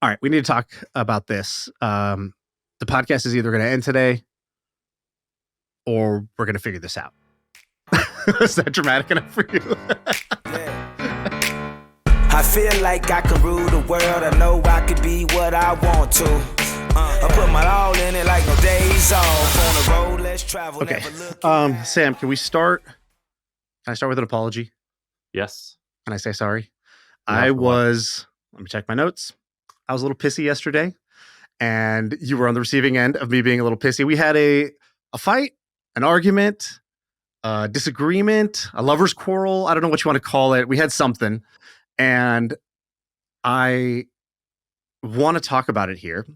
All right, we need to talk about this. The podcast is either going to end today or we're going to figure this out. Is that dramatic enough for you? I feel like I can rule the world. I know I could be what I want to. I put my all in it like no days off. On the road, let's travel. Okay. Sam, can we start? Can I start with an apology? Yes. Can I say sorry? Yeah, let me check my notes. I was a little pissy yesterday, and you were on the receiving end of me being a little pissy. We had a fight, an argument, a disagreement, a lover's quarrel. I don't know what you want to call it. We had something, and I want to talk about it here,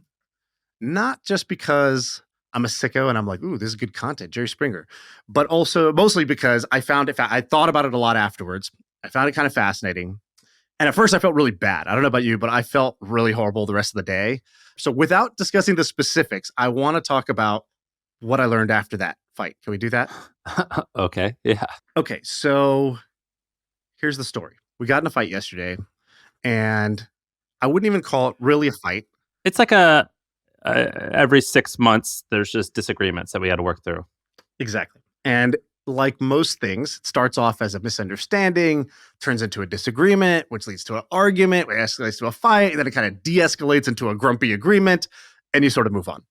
not just because I'm a sicko and I'm like, ooh, this is good content, Jerry Springer, but also mostly because I found it. I thought about it a lot afterwards. I found it kind of fascinating. And at first I felt really bad. I don't know about you, but I felt really horrible the rest of the day. So without discussing the specifics, I want to talk about what I learned after that fight. Can we do that? Okay. Yeah. Okay. So here's the story. We got in a fight yesterday, and I wouldn't even call it really a fight. It's like every 6 months, there's just disagreements that we had to work through. Exactly. And like most things, it starts off as a misunderstanding, turns into a disagreement, which leads to an argument, which escalates to a fight, and then it kind of de-escalates into a grumpy agreement, and you sort of move on.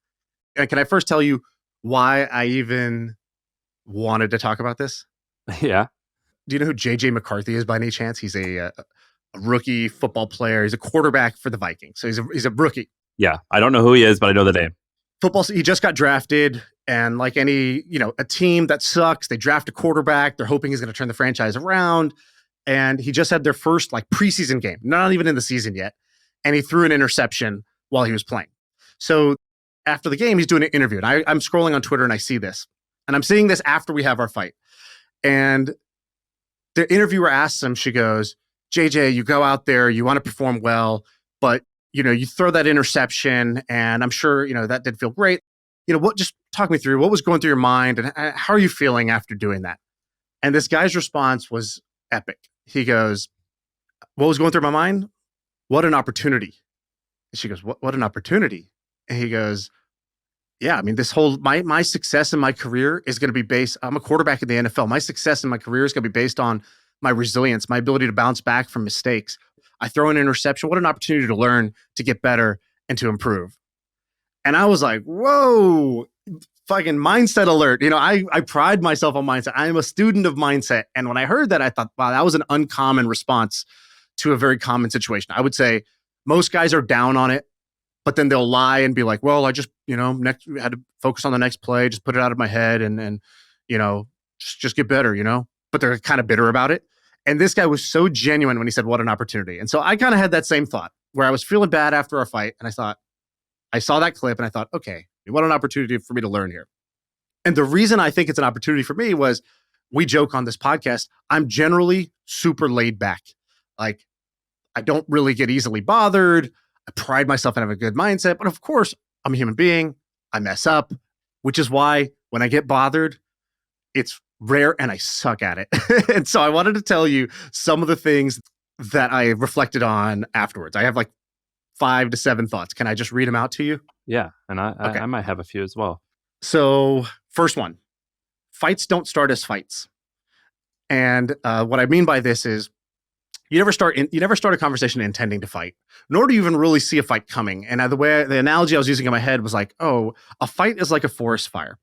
And can I first tell you why I even wanted to talk about this? Yeah. Do you know who J.J. McCarthy is by any chance? He's a rookie football player. He's a quarterback for the Vikings. So he's a rookie. Yeah. I don't know who he is, but I know the name. Football, he just got drafted, and like any, a team that sucks, they draft a quarterback. They're hoping he's going to turn the franchise around. And he just had their first preseason game, not even in the season yet. And he threw an interception while he was playing. So after the game, he's doing an interview. And I'm scrolling on Twitter and I see this. And I'm seeing this after we have our fight. And the interviewer asks him, she goes, JJ, you go out there, you want to perform well, but you throw that interception, and I'm sure, that didn't feel great. Just talk me through what was going through your mind, and how are you feeling after doing that? And this guy's response was epic. He goes, what was going through my mind? What an opportunity. And she goes, what an opportunity? And he goes, yeah, I mean, this whole, my success in my career is going to be based, I'm a quarterback in the NFL. My success in my career is going to be based on my resilience, my ability to bounce back from mistakes. I throw an interception. What an opportunity to learn, to get better, and to improve. And I was like, whoa, fucking mindset alert. I pride myself on mindset. I am a student of mindset. And when I heard that, I thought, wow, that was an uncommon response to a very common situation. I would say most guys are down on it, but then they'll lie and be like, well, I just, next had to focus on the next play, just put it out of my head and just get better, but they're kind of bitter about it. And this guy was so genuine when he said, what an opportunity. And so I kind of had that same thought where I was feeling bad after our fight. And I saw that clip and I thought, okay, what an opportunity for me to learn here. And the reason I think it's an opportunity for me was, we joke on this podcast, I'm generally super laid back. Like, I don't really get easily bothered. I pride myself in having a good mindset. But of course, I'm a human being. I mess up, which is why when I get bothered, it's rare and I suck at it. And so I wanted to tell you some of the things that I reflected on afterwards. I have 5 to 7 thoughts. Can I just read them out to you? Yeah. And Okay. I might have a few as well. So first one, fights don't start as fights. And what I mean by this is you never start a conversation intending to fight, nor do you even really see a fight coming. And the analogy I was using in my head was like, oh, a fight is like a forest fire.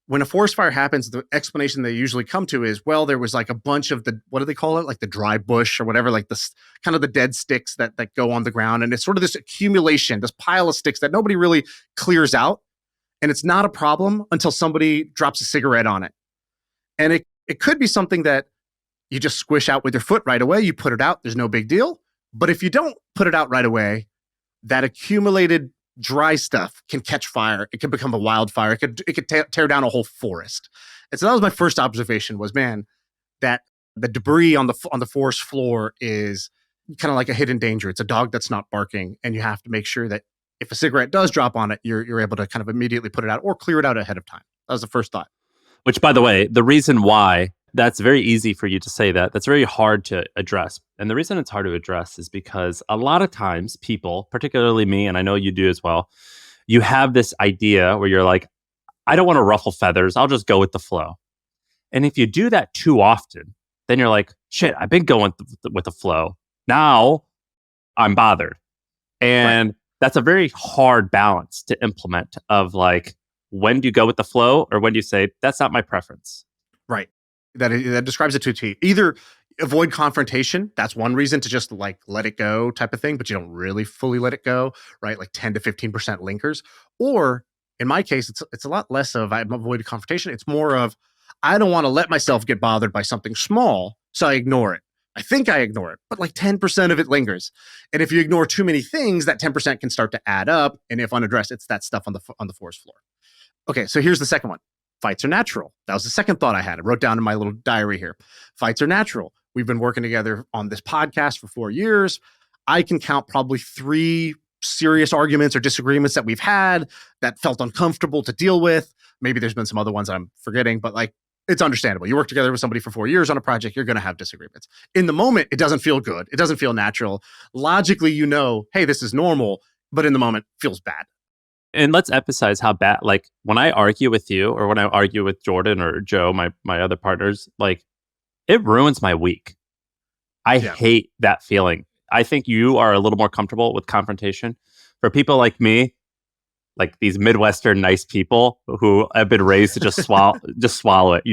When a forest fire happens, the explanation they usually come to is, well, there was a bunch of what do they call it? The dry bush or whatever, this kind of the dead sticks that go on the ground. And it's sort of this accumulation, this pile of sticks that nobody really clears out. And it's not a problem until somebody drops a cigarette on it. And it could be something that you just squish out with your foot right away. You put it out, there's no big deal. But if you don't put it out right away, that accumulated dry stuff can catch fire. It can become a wildfire. It could tear down a whole forest. And so that was my first observation was, man, that the debris on the forest floor is kind of like a hidden danger. It's a dog that's not barking. And you have to make sure that if a cigarette does drop on it, you're able to kind of immediately put it out or clear it out ahead of time. That was the first thought. Which, by the way, the reason why That's very easy for you to say that. That's very hard to address. And the reason it's hard to address is because a lot of times people, particularly me, and I know you do as well, you have this idea where you're like, I don't want to ruffle feathers. I'll just go with the flow. And if you do that too often, then you're like, shit, I've been going with the flow. Now I'm bothered. And that's a very hard balance to implement of like, when do you go with the flow or when do you say, that's not my preference? Right. That describes it to a T. Either avoid confrontation. That's one reason to just like let it go type of thing, but you don't really fully let it go, right? Like 10 to 15% linkers. Or in my case, it's a lot less of I'm avoiding confrontation. It's more of I don't want to let myself get bothered by something small, so I ignore it. I think I ignore it, but like 10% of it lingers. And if you ignore too many things, that 10% can start to add up. And if unaddressed, it's that stuff on the forest floor. Okay, so here's the second one. Fights are natural. That was the second thought I had. I wrote down in my little diary here. Fights are natural. We've been working together on this podcast for 4 years. I can count probably 3 serious arguments or disagreements that we've had that felt uncomfortable to deal with. Maybe there's been some other ones I'm forgetting, but like it's understandable. You work together with somebody for 4 years on a project, you're going to have disagreements. In the moment, it doesn't feel good. It doesn't feel natural. Logically, you know, hey, this is normal, but in the moment, it feels bad. And let's emphasize how bad, like when I argue with you or when I argue with Jordan or Joe, my other partners, like it ruins my week. I hate that feeling. I think you are a little more comfortable with confrontation. For people like me, like these Midwestern nice people who have been raised to just swallow it.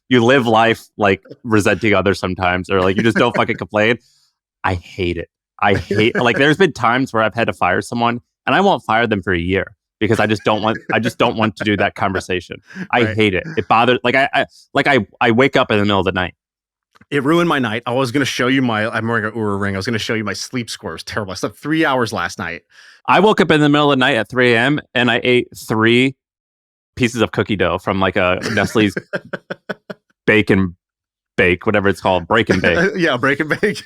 You live life like resenting others sometimes, or like you just don't fucking complain. I hate it. Like there's been times where I've had to fire someone and I won't fire them for a year because I just don't want to do that conversation. I hate it. It bothers I wake up in the middle of the night. It ruined my night. I was going to show you I'm wearing an Oura ring. I was going to show you my sleep score. It was terrible. I slept 3 hours last night. I woke up in the middle of the night at 3 a.m. and I ate 3 pieces of cookie dough from like a Nestle's bake and bake, whatever it's called, break and bake. Yeah, break and bake.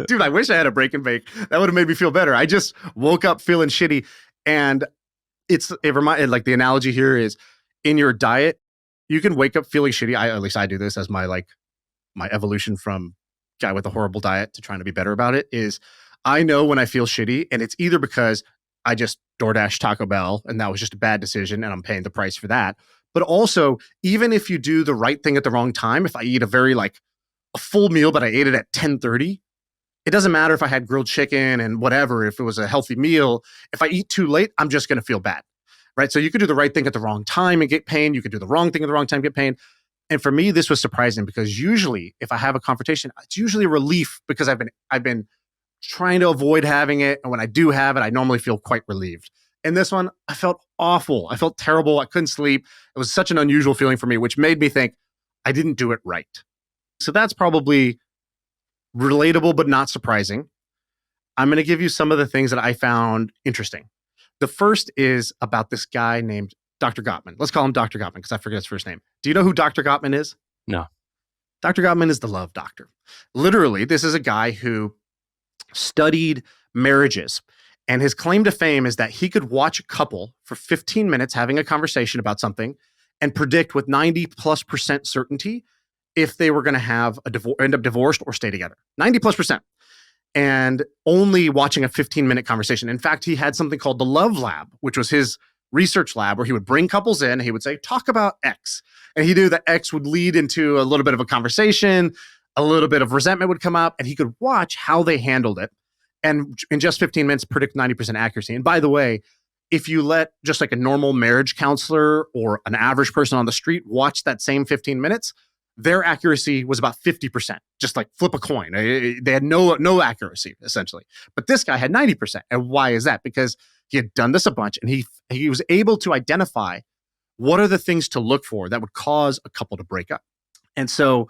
Dude, I wish I had a break and bake. That would have made me feel better. I just woke up feeling shitty. And it reminded, like the analogy here is in your diet, you can wake up feeling shitty. At least I do this as my evolution from guy with a horrible diet to trying to be better about it is I know when I feel shitty and it's either because I just DoorDash Taco Bell and that was just a bad decision and I'm paying the price for that. But also, even if you do the right thing at the wrong time, if I eat a full meal, but I ate it at 10:30, it doesn't matter if I had grilled chicken and whatever, if it was a healthy meal, if I eat too late, I'm just going to feel bad, right? So you could do the right thing at the wrong time and get pain. You could do the wrong thing at the wrong time and get pain. And for me, this was surprising because usually if I have a confrontation, it's usually a relief because I've been trying to avoid having it. And when I do have it, I normally feel quite relieved. And this one, I felt awful. I felt terrible. I couldn't sleep. It was such an unusual feeling for me, which made me think I didn't do it right. So that's probably relatable, but not surprising. I'm going to give you some of the things that I found interesting. The first is about this guy named Dr. Gottman. Let's call him Dr. Gottman because I forget his first name. Do you know who Dr. Gottman is? No. Dr. Gottman is the love doctor. Literally, this is a guy who studied marriages. And his claim to fame is that he could watch a couple for 15 minutes having a conversation about something and predict with 90+% certainty if they were going to have end up divorced or stay together. 90+%. And only watching a 15-minute conversation. In fact, he had something called the Love Lab, which was his research lab where he would bring couples in and he would say, talk about X. And he knew that X would lead into a little bit of a conversation, a little bit of resentment would come up, and he could watch how they handled it. And in just 15 minutes, predict 90% accuracy. And by the way, if you let just like a normal marriage counselor or an average person on the street watch that same 15 minutes, their accuracy was about 50%, just like flip a coin. They had no accuracy, essentially. But this guy had 90%. And why is that? Because he had done this a bunch and he was able to identify what are the things to look for that would cause a couple to break up. And so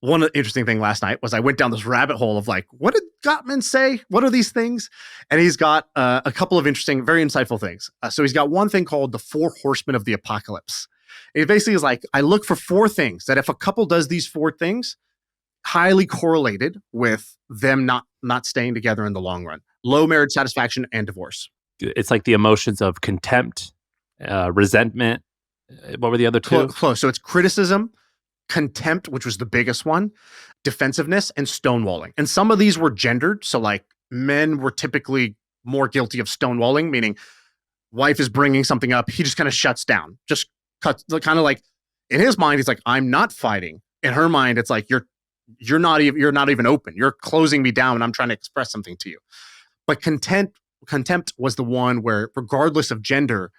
one interesting thing last night was I went down this rabbit hole of like, what did Gottman say? What are these things? And he's got a couple of interesting, very insightful things. So he's got one thing called the Fourhorseman of the Apocalypse. It basically is like, I look for 4 things that if a couple does these 4 things, highly correlated with them not staying together in the long run. Low marriage satisfaction and divorce. It's like the emotions of contempt, resentment. What were the other 2? Close. So it's criticism, contempt, which was the biggest one, defensiveness, and stonewalling. And some of these were gendered. So like men were typically more guilty of stonewalling, meaning wife is bringing something up. He just kind of shuts down, just cuts, kind of like in his mind, he's like, I'm not fighting. In her mind, it's like, you're not even open. You're closing me down and I'm trying to express something to you. But contempt was the one where regardless of gender,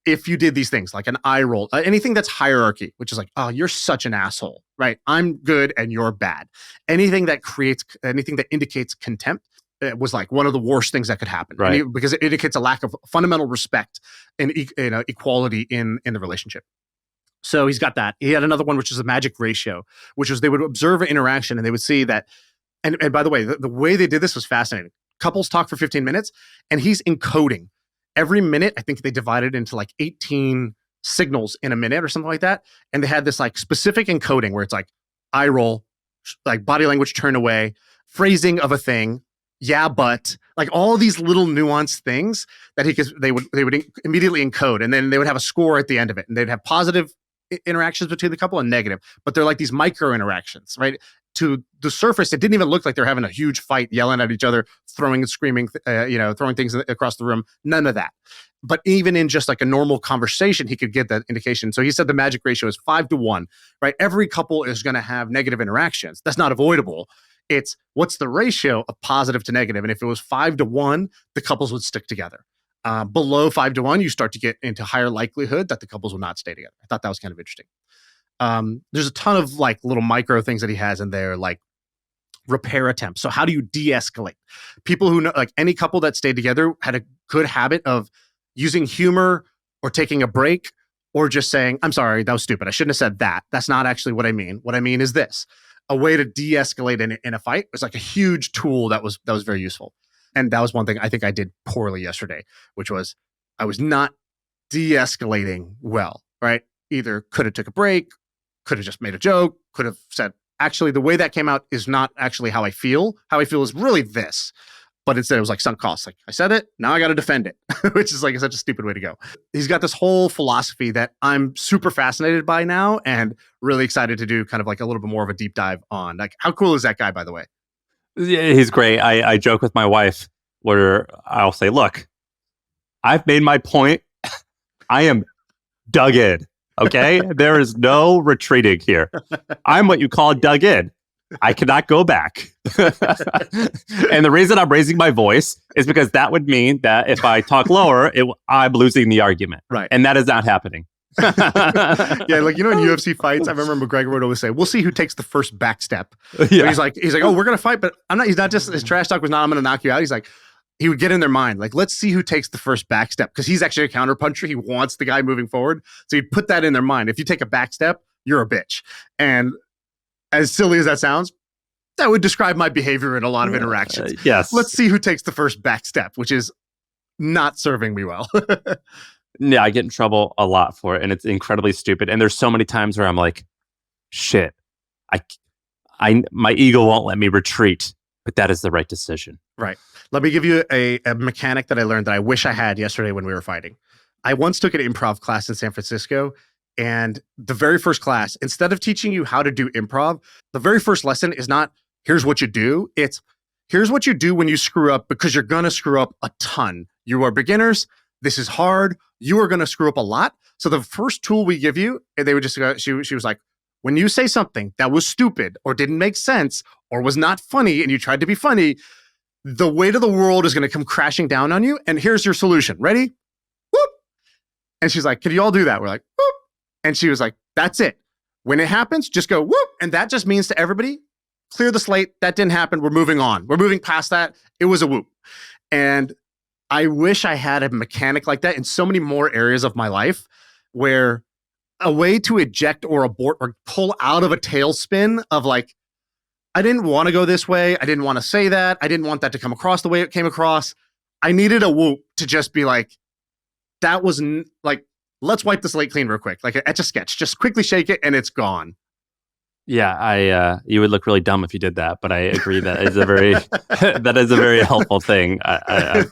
if you did these things like an eye roll, anything that's hierarchy, which is like, oh, you're such an asshole, right? I'm good and you're bad. Anything that indicates contempt, it was like one of the worst things that could happen, right? Because it indicates a lack of fundamental respect and equality in the relationship. So he's got that. He had another one, which is a magic ratio, which was they would observe an interaction and they would see that. And by the way, the way they did this was fascinating. Couples talk for 15 minutes and he's encoding. Every minute, I think they divided into like 18 signals in a minute or something like that. And they had this like specific encoding where it's like eye roll, like body language turn away, phrasing of a thing, yeah, but like all these little nuanced things that they would immediately encode. And then they would have a score at the end of it. And they'd have positive interactions between the couple and negative. But they're like these micro interactions, right? To the surface, it didn't even look like they're having a huge fight, yelling at each other, throwing and screaming, throwing things across the room. None of that. But even in just like a normal conversation, he could get that indication. So he said the magic ratio is 5-1, right? Every couple is going to have negative interactions. That's not avoidable. It's what's the ratio of positive to negative. And if it was 5-1, the couples would stick together. Below 5-1, you start to get into higher likelihood that the couples will not stay together. I thought that was kind of interesting. There's a ton of like little micro things that he has in there, like repair attempts. So how do you de-escalate? People who know, like any couple that stayed together had a good habit of using humor or taking a break or just saying, I'm sorry, that was stupid. I shouldn't have said that. That's not actually what I mean. What I mean is this. A way to de-escalate in a fight was like a huge tool that was very useful. And that was one thing I think I did poorly yesterday, which was I was not de-escalating well, right? Either could have took a break, could have just made a joke, could have said, actually, the way that came out is not actually how I feel. How I feel is really this. But instead, it was like sunk cost. Like, I said it, now I got to defend it, which is like such a stupid way to go. He's got this whole philosophy that I'm super fascinated by now and really excited to do kind of like a little bit more of a deep dive on. Like, how cool is that guy, by the way? Yeah, he's great. I joke with my wife where I'll say, look, I've made my point. I am dug in. Okay? There is no retreating here. I'm what you call dug in. I cannot go back. And the reason I'm raising my voice is because that would mean that if I talk lower, I'm losing the argument. Right. And that is not happening. Yeah, like, in UFC fights, I remember McGregor would always say, we'll see who takes the first back step. Yeah. He's like, oh, we're going to fight, but he's not just, his trash talk was not, I'm going to knock you out. He's like, he would get in their mind, like, let's see who takes the first back step. Because he's actually a counter puncher. He wants the guy moving forward. So he'd put that in their mind. If you take a back step, you're a bitch. And as silly as that sounds, that would describe my behavior in a lot of interactions. Yes. Let's see who takes the first back step, which is not serving me well. Yeah, I get in trouble a lot for it, and it's incredibly stupid. And there's so many times where I'm like, shit, my ego won't let me retreat, but that is the right decision. Right. Let me give you a mechanic that I learned that I wish I had yesterday when we were fighting. I once took an improv class in San Francisco, and the very first class, instead of teaching you how to do improv, the very first lesson is not, here's what you do. It's, here's what you do when you screw up, because you're going to screw up a ton. You are beginners. This is hard. You are going to screw up a lot. So the first tool we give you, and they would just go, she was like, when you say something that was stupid or didn't make sense or was not funny and you tried to be funny, the weight of the world is going to come crashing down on you. And here's your solution. Ready? Whoop. And she's like, can you all do that? We're like, whoop. And she was like, that's it. When it happens, just go whoop. And that just means to everybody, clear the slate. That didn't happen. We're moving on. We're moving past that. It was a whoop. And I wish I had a mechanic like that in so many more areas of my life, where a way to eject or abort or pull out of a tailspin of like, I didn't want to go this way. I didn't want to say that. I didn't want that to come across the way it came across. I needed a whoop to just be like, that was like, let's wipe the slate clean real quick. Like etch a sketch, just quickly shake it and it's gone. Yeah, you would look really dumb if you did that, but I agree that is a very that is a very helpful thing. I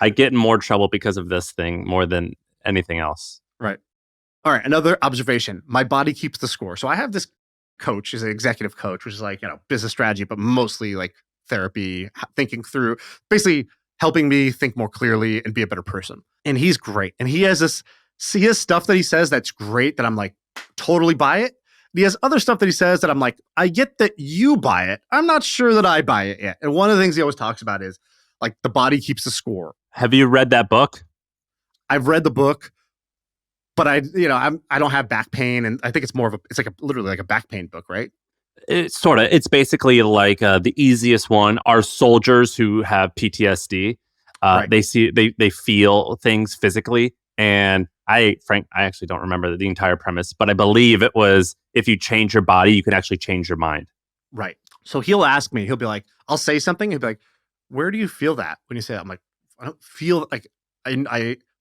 get in more trouble because of this thing more than anything else. Right. All right, another observation. My body keeps the score. So I have this coach, is an executive coach, which is like, business strategy, but mostly like therapy, thinking through, basically helping me think more clearly and be a better person. And he's great. And he has stuff that he says that's great that I'm like, totally buy it. He has other stuff that he says that I'm like, I get that you buy it. I'm not sure that I buy it yet. And one of the things he always talks about is like the body keeps the score. Have you read that book? I've read the book. But I don't have back pain, and I think it's literally like a back pain book, right? It's sort of. It's basically like the easiest one are soldiers who have PTSD. Right. They feel things physically, and I actually don't remember the entire premise, but I believe it was if you change your body, you can actually change your mind. Right. So he'll ask me. He'll be like, I'll say something. He'll be like, "Where do you feel that when you say that?" I'm like, I don't feel like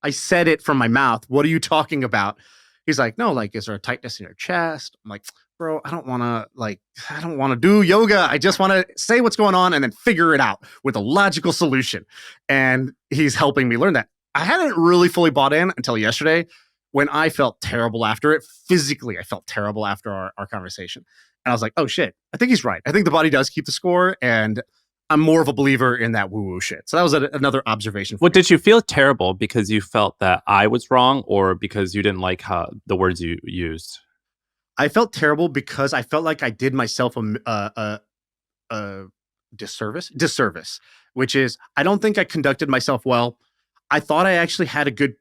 I said it from my mouth. What are you talking about? He's like, no, like, is there a tightness in your chest? I'm like, bro, I don't want to do yoga. I just want to say what's going on and then figure it out with a logical solution. And he's helping me learn that. I hadn't really fully bought in until yesterday when I felt terrible after it. Physically, I felt terrible after our conversation. And I was like, oh shit, I think he's right. I think the body does keep the score. And I'm more of a believer in that woo-woo shit. So that was another observation. What did you feel terrible because you felt that I was wrong, or because you didn't like how the words you used? I felt terrible because I felt like I did myself a disservice, which is I don't think I conducted myself well. I thought I actually had a good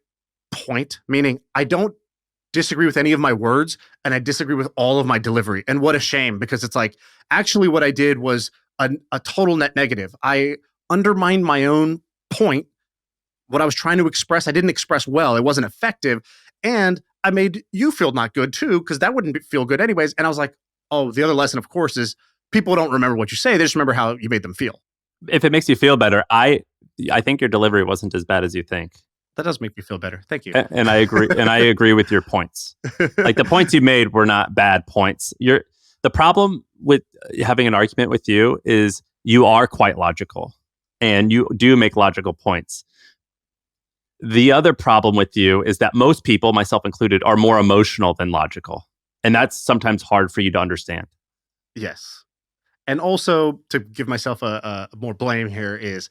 point, meaning I don't disagree with any of my words and I disagree with all of my delivery. And what a shame, because it's like, actually what I did was a total net negative. I undermined my own point. What I was trying to express, I didn't express well. It wasn't effective. And I made you feel not good too, because that wouldn't feel good anyways. And I was like, oh, the other lesson, of course, is people don't remember what you say. They just remember how you made them feel. If it makes you feel better, I think your delivery wasn't as bad as you think. That does make me feel better. Thank you. And I agree. And I agree with your points. Like the points you made were not bad points. The problem with having an argument with you is you are quite logical and you do make logical points. The other problem with you is that most people, myself included, are more emotional than logical. And that's sometimes hard for you to understand. Yes. And also, to give myself a more blame here, is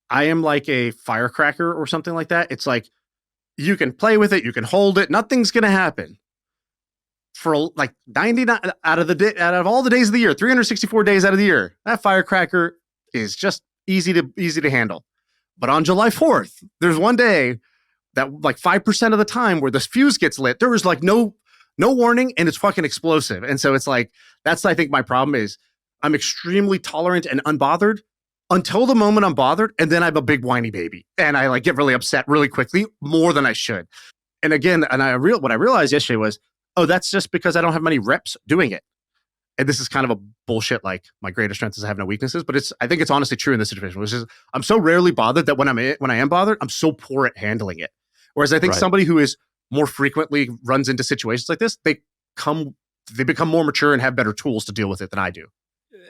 I am like a firecracker or something like that. It's like, you can play with it, you can hold it, nothing's going to happen. For like 99 out of all the days of the year, 364 days out of the year, that firecracker is just easy to handle. But on July 4th, there's one day that like 5% of the time where this fuse gets lit, there was like no warning and it's fucking explosive. And so it's like, that's, I think my problem is I'm extremely tolerant and unbothered until the moment I'm bothered. And then I'm a big whiny baby and I like get really upset really quickly, more than I should. And again, what I realized yesterday was, oh, that's just because I don't have many reps doing it. And this is kind of a bullshit, like my greatest strength is I have no weaknesses, but I think it's honestly true in this situation, which is I'm so rarely bothered that when I am bothered, I'm so poor at handling it. Whereas I think somebody who is more frequently runs into situations like this, they become more mature and have better tools to deal with it than I do.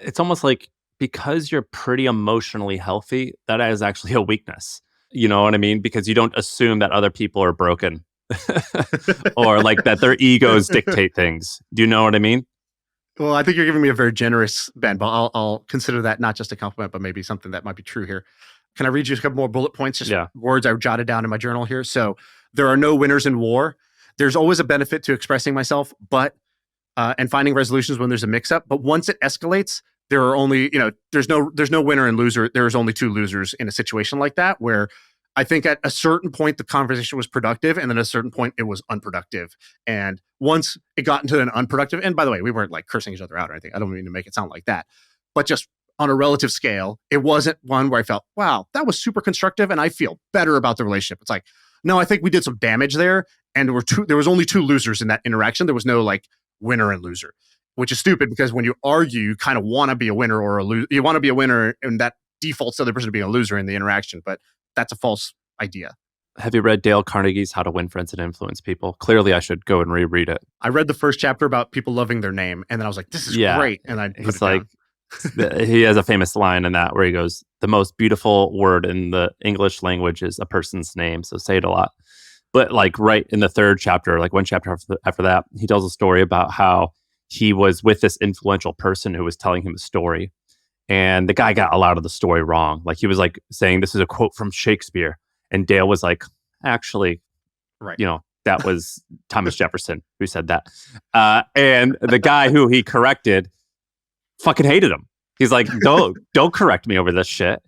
It's almost like because you're pretty emotionally healthy, that is actually a weakness. You know what I mean? Because you don't assume that other people are broken or like that their egos dictate things. Do you know what I mean? Well, I think you're giving me a very generous bend, but I'll consider that not just a compliment, but maybe something that might be true here. Can I read you a couple more bullet points? Just words I jotted down in my journal here. So there are no winners in war. There's always a benefit to expressing myself, and finding resolutions when there's a mix-up. But once it escalates, there are only, there's no winner and loser. There's only two losers in a situation like that, where I think at a certain point, the conversation was productive, and then at a certain point, it was unproductive. And once it got into an unproductive, and by the way, we weren't like cursing each other out or anything. I don't mean to make it sound like that. But just on a relative scale, it wasn't one where I felt, wow, that was super constructive, and I feel better about the relationship. It's like, no, I think we did some damage there, and there was only two losers in that interaction. There was no like winner and loser, which is stupid because when you argue, you kind of want to be a winner or a loser. You want to be a winner, and that defaults to the other person being a loser in the interaction. But that's a false idea. Have you read Dale Carnegie's How to Win Friends and Influence People? Clearly, I should go and reread it. I read the first chapter about people loving their name, and then I was like, this is great. And he's like, he has a famous line in that where he goes, the most beautiful word in the English language is a person's name. So say it a lot. But like right in the third chapter, like one chapter after that, he tells a story about how he was with this influential person who was telling him a story. And the guy got a lot of the story wrong. Like he was like saying, this is a quote from Shakespeare. And Dale was like, actually, Right. That was Thomas Jefferson who said that. And the guy who he corrected fucking hated him. He's like, don't correct me over this shit.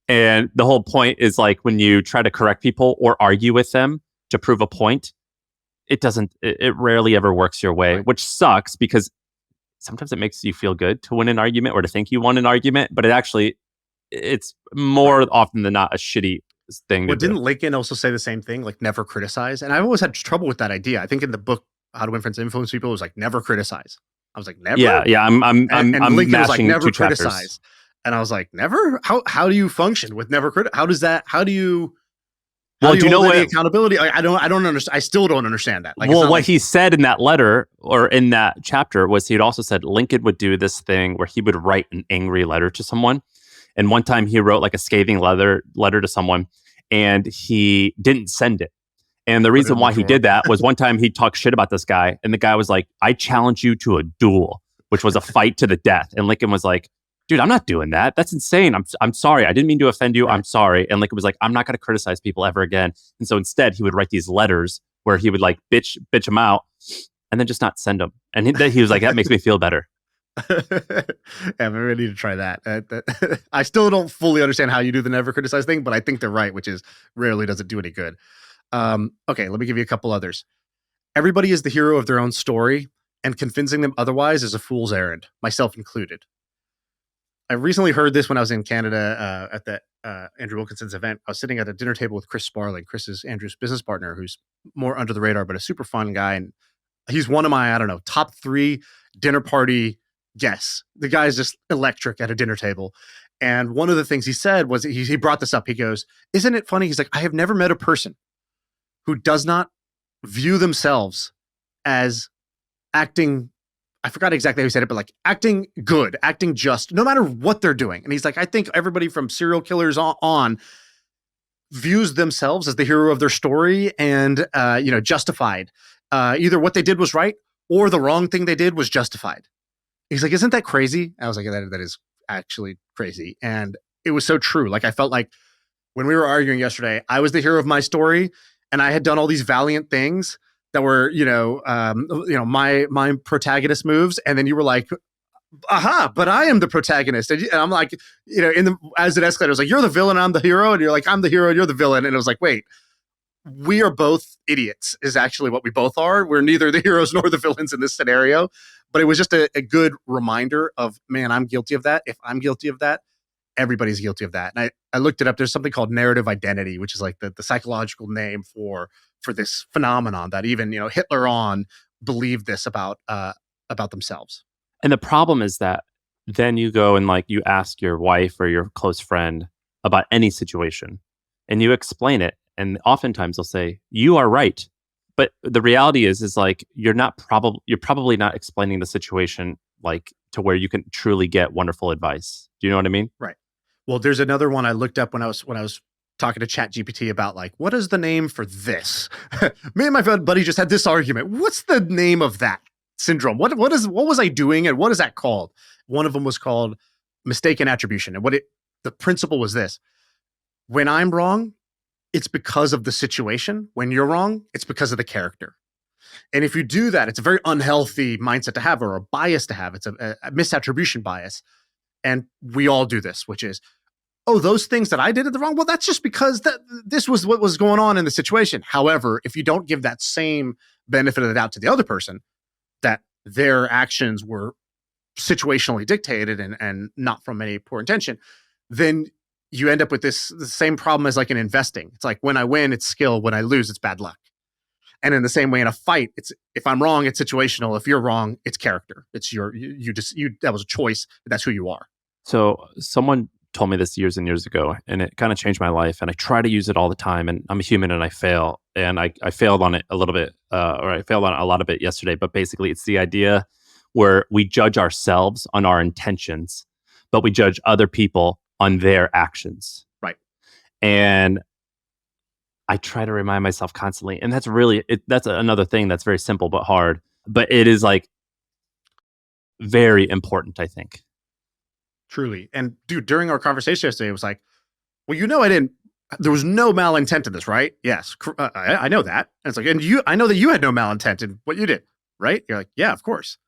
And the whole point is like when you try to correct people or argue with them to prove a point, it rarely ever works your way, which sucks because sometimes it makes you feel good to win an argument or to think you won an argument, but it's more often than not a shitty thing. Well, didn't Lincoln also say the same thing? Like never criticize. And I've always had trouble with that idea. I think in the book, How to Influence People, it was like never criticize. I was like, never. Yeah. I'm Lincoln was like, never criticize. Chapters. And I was like, never? How do you function with never criticize? How do you know what accountability? I don't understand. I still don't understand that. Like, what he said in that letter or in that chapter was he'd also said Lincoln would do this thing where he would write an angry letter to someone. And one time he wrote like a scathing letter to someone and he didn't send it. And the reason why he did that was one time he talked shit about this guy and the guy was like, I challenge you to a duel, which was a fight to the death. And Lincoln was like, dude, I'm not doing that. That's insane. I'm sorry. I didn't mean to offend you. I'm sorry. And Lincoln was like, I'm not going to criticize people ever again. And so instead he would write these letters where he would like bitch them out and then just not send them. And he was like, that makes me feel better. Yeah, I'm ready to try that. I still don't fully understand how you do the never criticize thing, but I think they're right, which is rarely does it do any good. Okay, let me give you a couple others. Everybody is the hero of their own story, and convincing them otherwise is a fool's errand, myself included. I recently heard this when I was in Canada at the Andrew Wilkinson's event. I was sitting at a dinner table with Chris Sparling. Chris is Andrew's business partner, who's more under the radar, but a super fun guy. And he's one of my, top 3 dinner party guests. The guy is just electric at a dinner table. And one of the things he said was, he brought this up. He goes, isn't it funny? He's like, I have never met a person who does not view themselves as acting, I forgot exactly how he said it, but like acting good, acting just, no matter what they're doing. And he's like, I think everybody from serial killers on views themselves as the hero of their story and, justified. Either what they did was right or the wrong thing they did was justified. He's like, isn't that crazy? I was like, that is actually crazy. And it was so true. Like, I felt like when we were arguing yesterday, I was the hero of my story and I had done all these valiant things that were, my protagonist moves. And then you were like, aha, but I am the protagonist. And I'm like, as it escalated, I was like, you're the villain, I'm the hero. And you're like, I'm the hero, you're the villain. And it was like, wait, we are both idiots is actually what we both are. We're neither the heroes nor the villains in this scenario. But it was just a good reminder of, man, I'm guilty of that. If I'm guilty of that, everybody's guilty of that. And I looked it up. There's something called narrative identity, which is like the psychological name for this phenomenon that even, Hitler believed this about themselves. And the problem is that then you go and like you ask your wife or your close friend about any situation and you explain it. And oftentimes they'll say, you are right. But the reality is like you're probably not explaining the situation like to where you can truly get wonderful advice. Do you know what I mean? Right. Well, there's another one I looked up when I was talking to ChatGPT about like, what is the name for this? Me and my buddy just had this argument. What's the name of that syndrome? What was I doing and what is that called? One of them was called mistaken attribution. And the principle was this: when I'm wrong, it's because of the situation. When you're wrong, it's because of the character. And if you do that, it's a very unhealthy mindset to have or a bias to have. It's a misattribution bias. And we all do this, which is, oh, those things that I did the wrong. Well, that's just because this was what was going on in the situation. However, if you don't give that same benefit of the doubt to the other person, that their actions were situationally dictated and not from any poor intention, then you end up with the same problem as like in investing. It's like when I win, it's skill. When I lose, it's bad luck. And in the same way in a fight, it's if I'm wrong, it's situational. If you're wrong, it's character. It's that was a choice. That's who you are. So someone told me this years and years ago, and it kind of changed my life. And I try to use it all the time. And I'm a human and I fail. And I failed on it a little bit, or I failed on a lot of it yesterday. But basically, it's the idea where we judge ourselves on our intentions, but we judge other people on their actions. Right. And I try to remind myself constantly. And that's really, that's another thing that's very simple but hard. But it is like very important, I think. Truly. And dude, during our conversation yesterday, it was like, well, there was no malintent in this, right? Yes. I know that. And it's like, I know that you had no malintent in what you did, right? You're like, yeah, of course.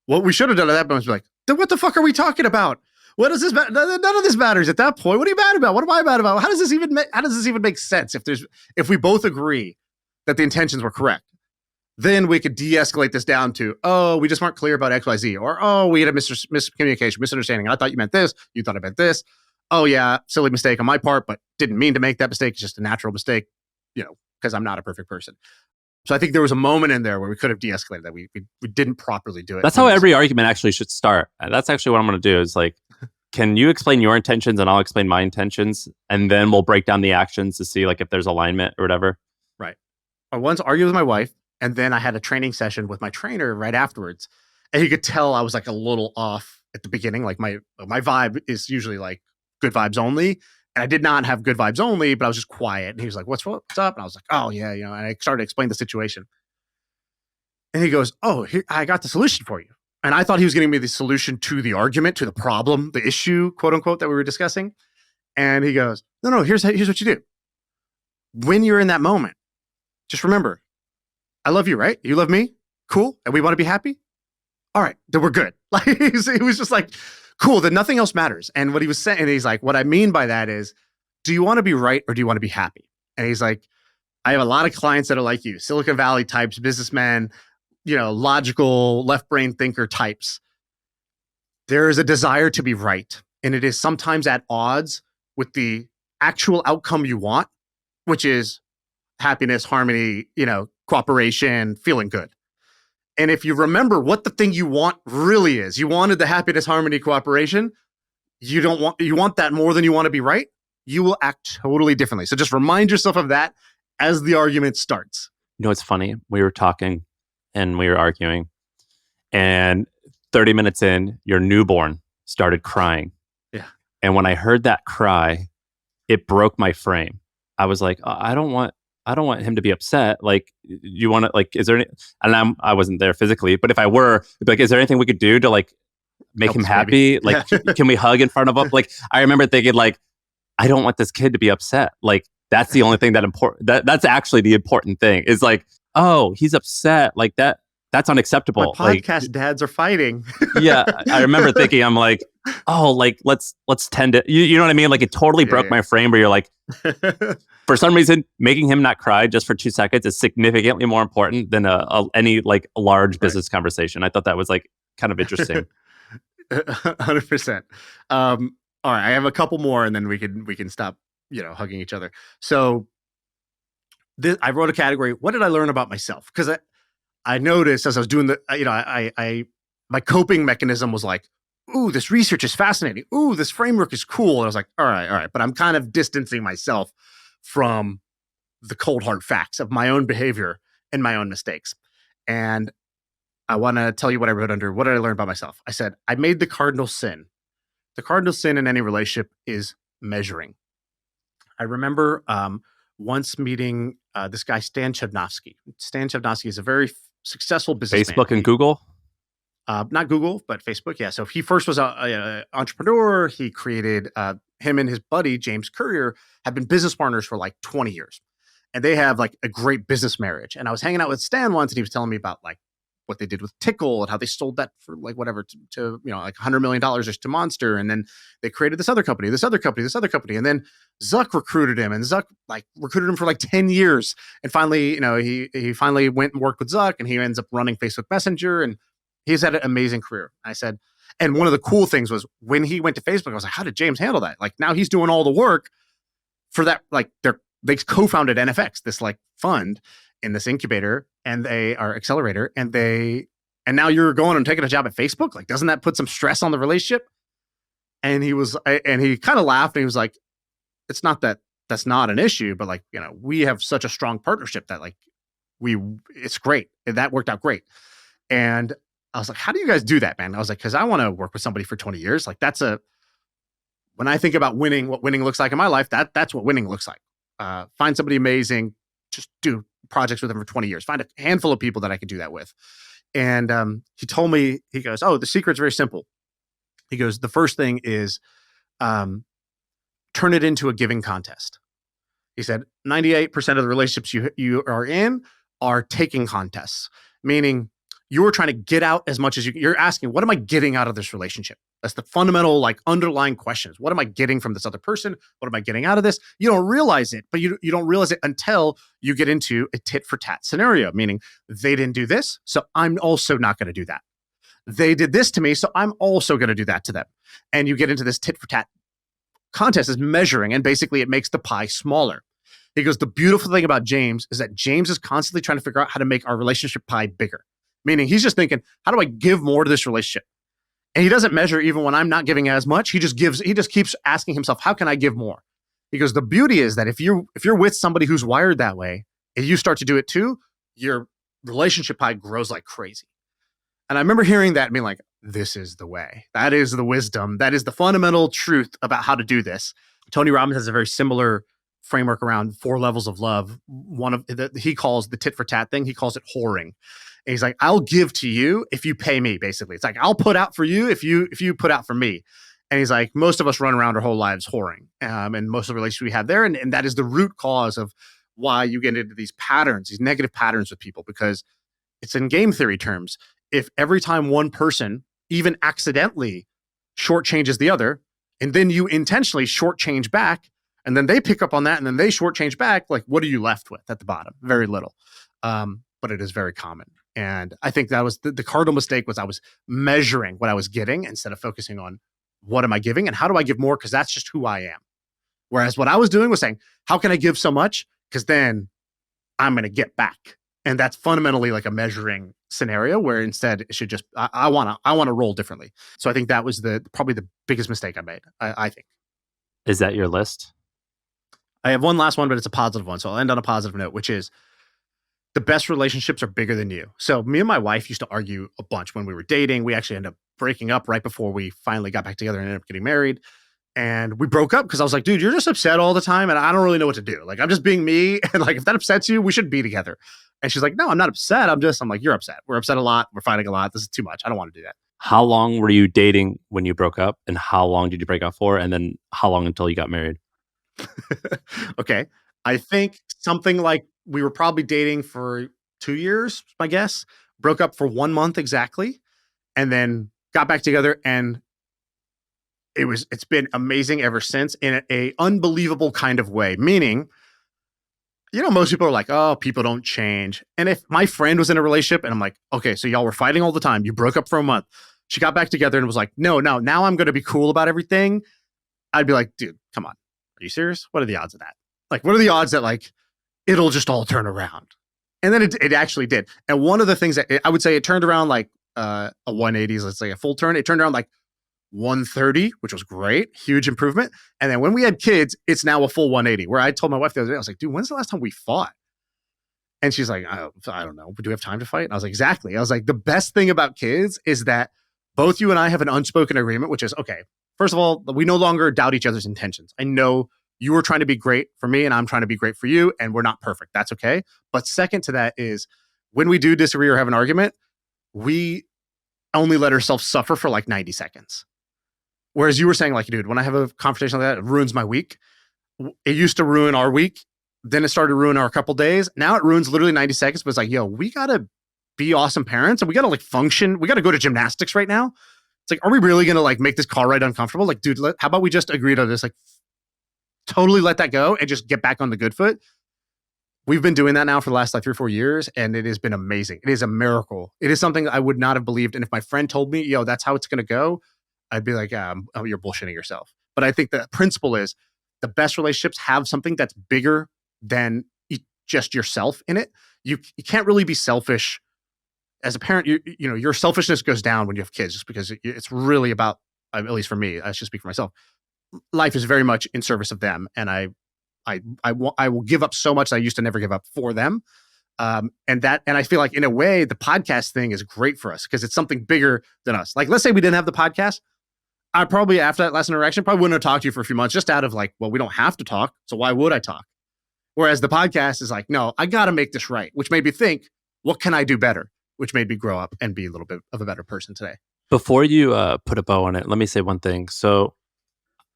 What we should have done at that moment was like, then what the fuck are we talking about? What does this matter? None of this matters at that point. What are you mad about? What am I mad about? How does this even make sense if we both agree that the intentions were correct? Then we could de-escalate this down to, oh, we just weren't clear about XYZ, or oh, we had a miscommunication, misunderstanding. I thought you meant this. You thought I meant this. Oh yeah, silly mistake on my part, but didn't mean to make that mistake. It's just a natural mistake, because I'm not a perfect person. So I think there was a moment in there where we could have de-escalated that. We didn't properly do it. That's how every argument actually should start. That's actually what I'm going to do is like, can you explain your intentions and I'll explain my intentions, and then we'll break down the actions to see like if there's alignment or whatever. Right. I once argued with my wife, and then I had a training session with my trainer right afterwards, and he could tell I was like a little off at the beginning. Like my vibe is usually like good vibes only, and I did not have good vibes only, but I was just quiet. And he was like, "What's up?" And I was like, "Oh yeah," and I started to explain the situation. And he goes, "Oh, here, I got the solution for you." And I thought he was giving me the solution to the argument, to the problem, the issue, quote unquote, that we were discussing. And he goes, "No, here's what you do. When you're in that moment, just remember, I love you, right? You love me? Cool. And we want to be happy? All right, then we're good." Like it was just like, cool, then nothing else matters. And what he was saying, he's like, what I mean by that is, do you want to be right or do you want to be happy? And he's like, I have a lot of clients that are like you, Silicon Valley types, businessmen, logical left brain thinker types. There is a desire to be right. And it is sometimes at odds with the actual outcome you want, which is happiness, harmony, cooperation, feeling good. And if you remember what the thing you want really is, you wanted the happiness, harmony, cooperation. You want that more than you want to be right. You will act totally differently. So just remind yourself of that as the argument starts. It's funny. We were talking and we were arguing, and 30 minutes in, your newborn started crying. Yeah. And when I heard that cry, it broke my frame. I was like, I don't want him to be upset. Like, you want to, like, is there any, and I wasn't there physically, but if I were, like, is there anything we could do to like make him happy? Maybe. Like, can we hug in front of him? Like, I remember thinking like, I don't want this kid to be upset. Like, that's the only thing that's actually the important thing is like, oh, he's upset. Like that's unacceptable. My podcast dads are fighting. Yeah. I remember thinking, I'm like, oh, like let's tend it. You know what I mean? Like it totally broke my frame where you're like, for some reason, making him not cry just for 2 seconds is significantly more important than any like large business conversation. I thought that was like kind of interesting. 100%. All right, I have a couple more, and then we can stop, hugging each other. So I wrote a category. What did I learn about myself? Because I noticed as I was doing my coping mechanism was like, ooh, this research is fascinating. Ooh, this framework is cool. And I was like, all right. But I'm kind of distancing myself from the cold hard facts of my own behavior and my own mistakes. And I want to tell you what I wrote under. What did I learn about myself? I said, I made the cardinal sin. The cardinal sin in any relationship is measuring. I remember once meeting this guy, Stan Chudnovsky. Stan Chudnovsky is a very successful businessman. Facebook and Google? Not Google, but Facebook. Yeah. So he first was an entrepreneur. He created, him and his buddy, James Courier, have been business partners for like 20 years. And they have like a great business marriage. And I was hanging out with Stan once, and he was telling me about like what they did with Tickle and how they sold that for like whatever to like $100 million just to Monster. And then they created this other company. And then Zuck recruited him, and Zuck like recruited him for like 10 years. And finally, he finally went and worked with Zuck, and he ends up running Facebook Messenger, and he's had an amazing career. I said, and one of the cool things was when he went to Facebook, I was like, how did James handle that? Like now he's doing all the work for that. Like they co-founded NFX, this like fund in this incubator, and they are accelerator, and now you're going and taking a job at Facebook. Like, doesn't that put some stress on the relationship? And he kind of laughed, and he was like, it's not that's not an issue, but like, we have such a strong partnership that like it's great. And that worked out great. And I was like, how do you guys do that, man? I was like, cause I want to work with somebody for 20 years. Like when I think about winning, what winning looks like in my life, that's what winning looks like. find somebody amazing, just do projects with them for 20 years, find a handful of people that I could do that with. And he told me, he goes, oh, the secret's very simple. He goes, the first thing is turn it into a giving contest. He said 98% of the relationships you are in are taking contests, meaning you're trying to get out as much as you're asking, what am I getting out of this relationship? That's the fundamental, like, underlying questions. What am I getting from this other person? What am I getting out of this? You don't realize it, but you don't realize it until you get into a tit for tat scenario, meaning they didn't do this, so I'm also not going to do that. They did this to me, so I'm also going to do that to them. And you get into this tit for tat contest is measuring, and basically it makes the pie smaller. He goes, the beautiful thing about James is that James is constantly trying to figure out how to make our relationship pie bigger. Meaning he's just thinking, how do I give more to this relationship? And he doesn't measure even when I'm not giving as much. He just keeps asking himself, how can I give more? He goes, the beauty is that if you're with somebody who's wired that way, and you start to do it too, your relationship pie grows like crazy. And I remember hearing that and being like, this is the way. That is the wisdom. That is the fundamental truth about how to do this. Tony Robbins has a very similar framework around 4 levels of love. One of he calls the tit for tat thing, he calls it whoring. And he's like, I'll give to you if you pay me, basically. It's like, I'll put out for you if you put out for me. And he's like, most of us run around our whole lives whoring. And most of the relationships we have there. And that is the root cause of why you get into these patterns, these negative patterns with people, because it's in game theory terms. If every time one person even accidentally shortchanges the other, and then you intentionally shortchange back, and then they pick up on that, and then they shortchange back, like, what are you left with at the bottom? Very little. But it is very common. And I think that was the cardinal mistake, was I was measuring what I was getting instead of focusing on what am I giving and how do I give more? Because that's just who I am. Whereas what I was doing was saying, how can I give so much? Because then I'm going to get back. And that's fundamentally like a measuring scenario, where instead it should just, I want to roll differently. So I think that was probably the biggest mistake I made, I think. Is that your list? I have one last one, but it's a positive one. So I'll end on a positive note, which is, the best relationships are bigger than you. So me and my wife used to argue a bunch when we were dating. We actually ended up breaking up right before we finally got back together and ended up getting married. And we broke up because I was like, dude, you're just upset all the time. And I don't really know what to do. Like, I'm just being me. And like, if that upsets you, we should be together. And she's like, no, I'm not upset. I'm like, you're upset. We're upset a lot. We're fighting a lot. This is too much. I don't want to do that. How long were you dating when you broke up? And how long did you break up for? And then how long until you got married? Okay. I think something like, we were probably dating for 2 years, my guess. Broke up for 1 month exactly, and then got back together, and it's been amazing ever since, in a unbelievable kind of way. Meaning, most people are like, oh, people don't change. And if my friend was in a relationship and I'm like, okay, so y'all were fighting all the time, you broke up for a month, she got back together and was like, no, now I'm going to be cool about everything, I'd be like, dude, come on. Are you serious? What are the odds of that? Like, what are the odds that, like, it'll just all turn around? And then it actually did. And one of the things that I would say, it turned around like a 180, let's say a full turn. It turned around like 130, which was great. Huge improvement. And then when we had kids, it's now a full 180, where I told my wife the other day, I was like, dude, when's the last time we fought? And she's like, I don't know. Do we have time to fight? And I was like, exactly. I was like, the best thing about kids is that both you and I have an unspoken agreement, which is, okay, first of all, we no longer doubt each other's intentions. I know you were trying to be great for me and I'm trying to be great for you, and we're not perfect. That's okay. But second to that is, when we do disagree or have an argument, we only let ourselves suffer for like 90 seconds. Whereas you were saying, like, dude, when I have a conversation like that, it ruins my week. It used to ruin our week. Then it started to ruin our couple days. Now it ruins literally 90 seconds, but it's like, yo, we got to be awesome parents, and we got to like function. We got to go to gymnastics right now. It's like, are we really going to like make this car ride uncomfortable? Like, dude, how about we just agree to this? Like, totally let that go and just get back on the good foot. We've been doing that now for the last like 3 or 4 years, and it has been amazing. It is a miracle. It is something I would not have believed. And if my friend told me, yo, that's how it's going to go, I'd be like, oh, you're bullshitting yourself. But I think the principle is, the best relationships have something that's bigger than just yourself in it. You can't really be selfish as a parent. Your selfishness goes down when you have kids, just because it's really about, at least for me, I should speak for myself, life is very much in service of them. And I will give up so much that I used to never give up for them. And I feel like, in a way, the podcast thing is great for us because it's something bigger than us. Like, let's say we didn't have the podcast. I probably, after that last interaction, probably wouldn't have talked to you for a few months, just out of like, well, we don't have to talk, so why would I talk? Whereas the podcast is like, no, I got to make this right, which made me think, what can I do better? Which made me grow up and be a little bit of a better person today. Before you put a bow on it, let me say one thing. So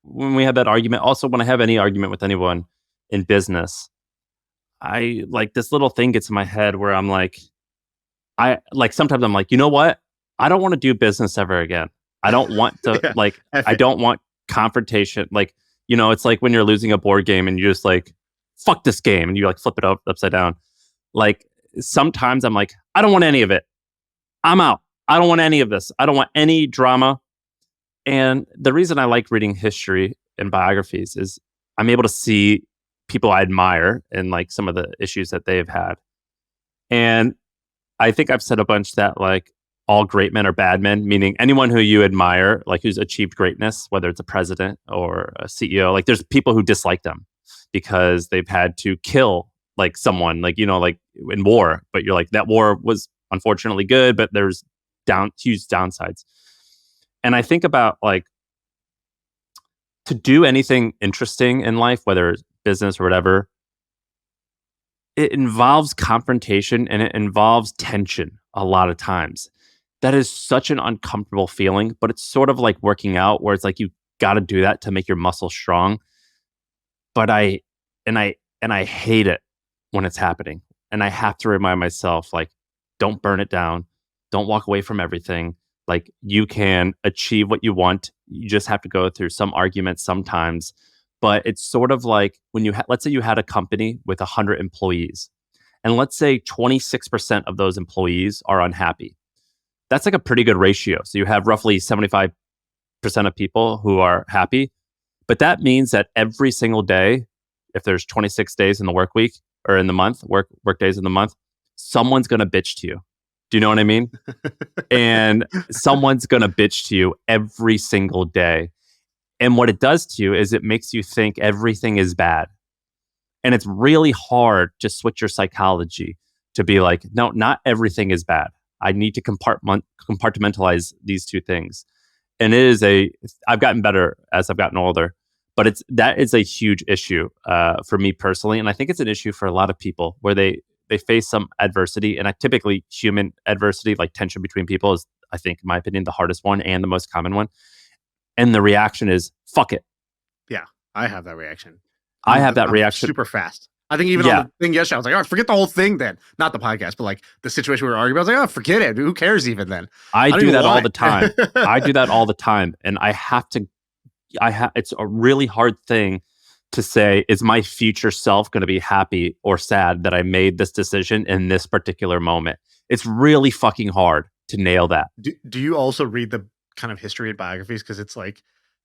when we had that argument, also when I have any argument with anyone in business, I like this little thing gets in my head where I'm like, sometimes I'm like, you know what? I don't want to do business ever again. I don't want to I don't want confrontation. Like, it's like when you're losing a board game and you just like, fuck this game, and you like flip it upside down. Like sometimes I'm like, I don't want any of it. I'm out. I don't want any of this. I don't want any drama. And the reason I like reading history and biographies is I'm able to see people I admire and like some of the issues that they've had. And I think I've said a bunch that like all great men are bad men, meaning anyone who you admire, like who's achieved greatness, whether it's a president or a CEO, like there's people who dislike them because they've had to kill like someone, like, like in war, but you're like, that war was unfortunately good, but there's huge downsides. And I think about like to do anything interesting in life, whether it's business or whatever, it involves confrontation and it involves tension a lot of times. That is such an uncomfortable feeling, but it's sort of like working out where it's like you got to do that to make your muscles strong. But I hate it when it's happening. And I have to remind myself, like, don't burn it down. Don't walk away from everything. Like, you can achieve what you want. You just have to go through some arguments sometimes. But it's sort of like when let's say you had a company with 100 employees, and let's say 26% of those employees are unhappy. That's like a pretty good ratio. So you have roughly 75% of people who are happy. But that means that every single day, if there's 26 days in the work week or in the month, work days in the month, someone's going to bitch to you. Do you know what I mean? And someone's going to bitch to you every single day. And what it does to you is it makes you think everything is bad. And it's really hard to switch your psychology to be like, no, not everything is bad. I need to compartmentalize these two things. And I've gotten better as I've gotten older, but that is a huge issue for me personally. And I think it's an issue for a lot of people where they face some adversity, and typically human adversity, like tension between people, is, I think, in my opinion, the hardest one and the most common one. And the reaction is, fuck it. Yeah, I have that reaction. I'm reaction super fast. I think even on the thing yesterday, I was like, oh, forget the whole thing then. Not the podcast, but like the situation we were arguing about. I was like, oh, forget it. Who cares even then? I do that all the time. I do that all the time. And it's a really hard thing to say, is my future self going to be happy or sad that I made this decision in this particular moment? It's really fucking hard to nail that. Do you also read the kind of history and biographies? Because it's like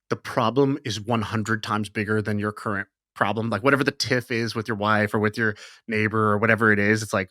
the problem is 100 times bigger than your current problem. Like whatever the tiff is with your wife or with your neighbor or whatever it is, it's like,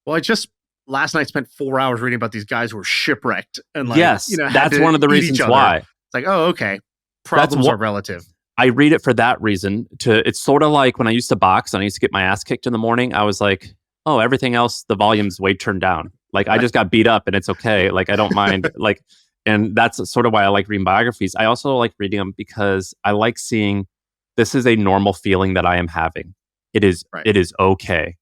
well, I just last night spent 4 hours reading about these guys who were shipwrecked. And like, yes, that's one of the reasons why. It's like, oh, okay. Problems are relative. I read it for that reason. It's sort of like when I used to box and I used to get my ass kicked in the morning. I was like, oh, everything else, the volume's way turned down. Like I just got beat up and it's okay. Like I don't mind. Like, and that's sort of why I like reading biographies. I also like reading them because I like seeing this is a normal feeling that I am having. It is okay.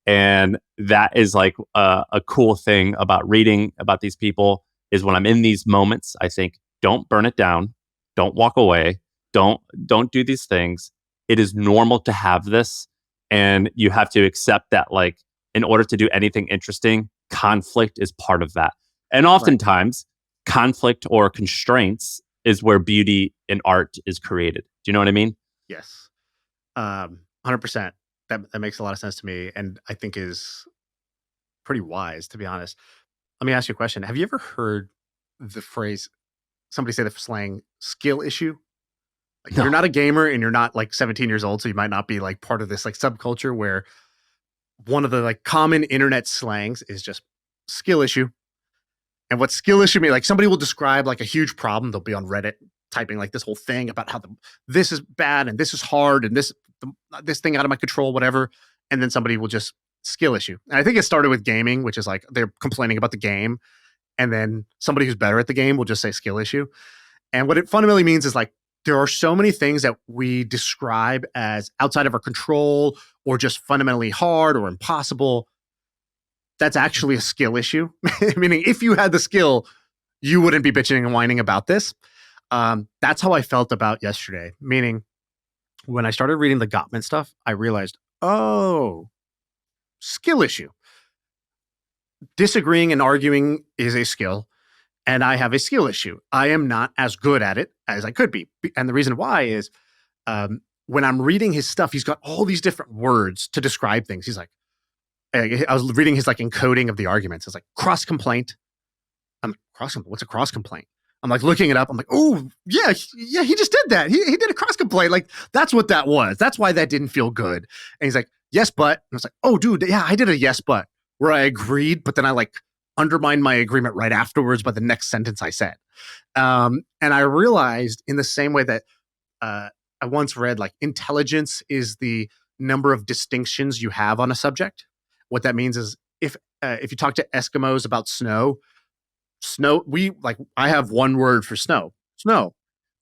And that is like a cool thing about reading about these people is when I'm in these moments, I think, don't burn it down. Don't walk away. Don't do these things. It is normal to have this. And you have to accept that, like, in order to do anything interesting, conflict is part of that. And oftentimes, conflict or constraints is where beauty in art is created. Do you know what I mean? Yes. 100%. That makes a lot of sense to me, and I think is pretty wise, to be honest. Let me ask you a question. Have you ever heard the phrase, somebody say the slang, skill issue? Like, No. You're not a gamer and you're not like 17 years old, so you might not be like part of this like subculture where one of the like common internet slangs is just skill issue. And what skill issue means, like somebody will describe like a huge problem. They'll be on Reddit typing like this whole thing about how this is bad and this is hard and this thing out of my control, whatever. And then somebody will just skill issue. And I think it started with gaming, which is like they're complaining about the game. And then somebody who's better at the game will just say skill issue. And what it fundamentally means is like, there are so many things that we describe as outside of our control or just fundamentally hard or impossible. That's actually a skill issue. Meaning if you had the skill, you wouldn't be bitching and whining about this. That's how I felt about yesterday. Meaning when I started reading the Gottman stuff, I realized, oh, skill issue. Disagreeing and arguing is a skill, and I have a skill issue. I am not as good at it as I could be. And the reason why is when I'm reading his stuff, he's got all these different words to describe things. He's like, I was reading his like encoding of the arguments. It's like cross complaint. What's a cross complaint? I'm like looking it up. I'm like, oh yeah, he just did that. He did a cross complaint. Like that's what that was. That's why that didn't feel good. And he's like, yes, but. And I was like, oh dude, yeah, I did a yes, but, where I agreed, but then I like undermined my agreement right afterwards by the next sentence I said. And I realized in the same way that I once read, like intelligence is the number of distinctions you have on a subject. What that means is if you talk to Eskimos about snow, I have one word for snow.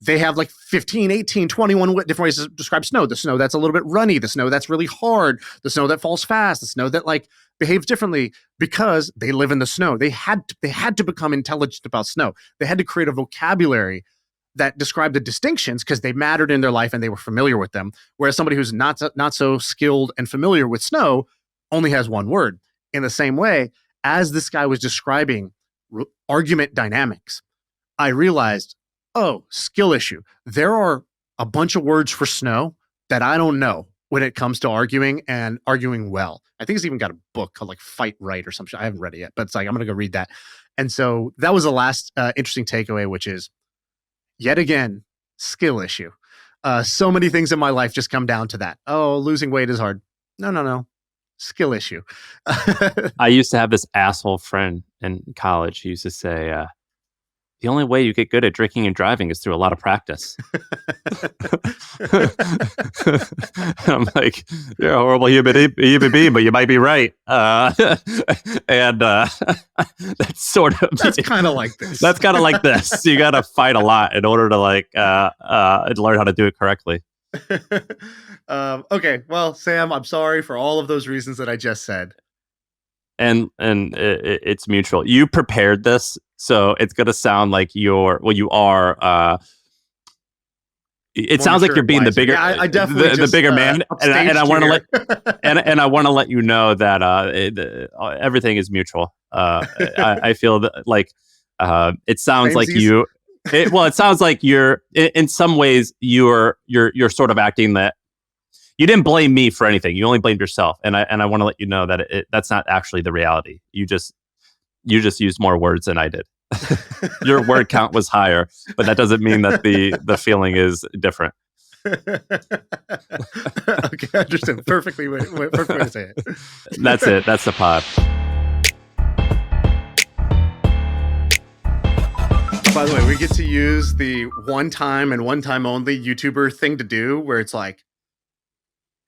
They have like 15, 18, 21 different ways to describe snow. The snow that's a little bit runny, the snow that's really hard, the snow that falls fast, the snow that like behaves differently because they live in the snow. They had to become intelligent about snow. They had to create a vocabulary that described the distinctions because they mattered in their life and they were familiar with them. Whereas somebody who's not so skilled and familiar with snow only has one word. In the same way, as this guy was describing argument dynamics, I realized, oh, skill issue. There are a bunch of words for snow that I don't know when it comes to arguing and arguing well. I think he's even got a book called like Fight Right or something. I haven't read it yet, but it's like, I'm going to go read that. And so that was the last interesting takeaway, which is yet again, skill issue. So many things in my life just come down to that. Oh, losing weight is hard. No. Skill issue. I used to have this asshole friend in college. He used to say, the only way you get good at drinking and driving is through a lot of practice. I'm like, you're a horrible human being, but you might be right. And that's sort of... That's kind of like this. That's kind of like this. You got to fight a lot in order to like learn how to do it correctly. Okay, well, Sam, I'm sorry for all of those reasons that I just said. And it's mutual. You prepared this, so it's going to sound like you are. It sounds like you're being the bigger, I definitely the bigger man, and I want to let and I want to let you know that everything is mutual. I feel that like it sounds like you. It sounds like you're in some ways you're sort of acting that. You didn't blame me for anything. You only blamed yourself, and I want to let you know that that's not actually the reality. You just used more words than I did. Your word count was higher, but that doesn't mean that the feeling is different. Okay, I understand perfectly. Perfect way to say it. That's it. That's the pod. By the way, we get to use the one time and one time only YouTuber thing to do, where it's like,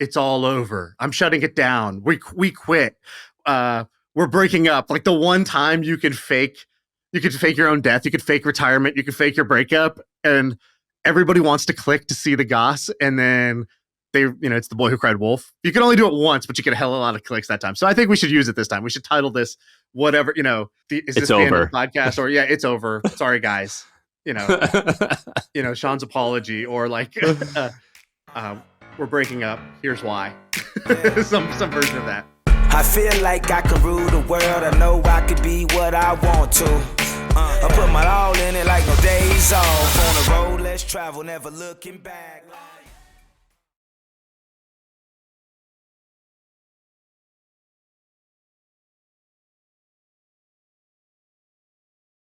it's all over. I'm shutting it down. We quit. We're breaking up. Like the one time you could fake your own death. You could fake retirement. You could fake your breakup, and everybody wants to click to see the goss. And then it's the boy who cried wolf. You can only do it once, but you get a hell of a lot of clicks that time. So I think we should use it this time. We should title this whatever. Is it's this over. the end of the podcast, or it's over. Sorry, guys. Shaan's apology, or like. We're breaking up. Here's why. some version of that. I feel like I can rule the world. I know I could be what I want to. I put my all in it like no days off. On the road, let's travel, never looking back.